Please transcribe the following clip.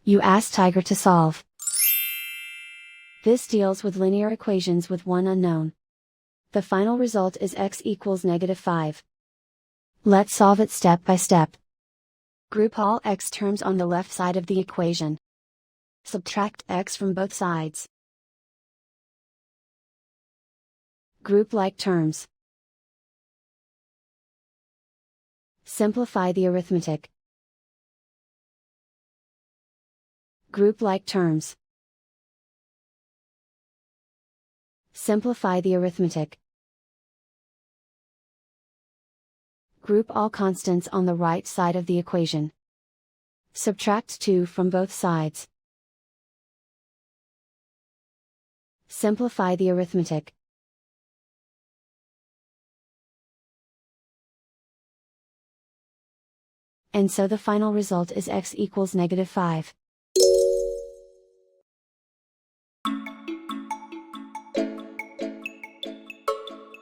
You ask Tiger to solve. This deals with linear equations with one unknown. The final result is x equals -5. Let's solve it step by step. Group all x terms on the left side of the equation. Subtract x from both sides. Group like terms. Simplify the arithmetic. Group like terms. Simplify the arithmetic. Group all constants on the right side of the equation. Subtract 2 from both sides. Simplify the arithmetic. And so the final result is x equals -5.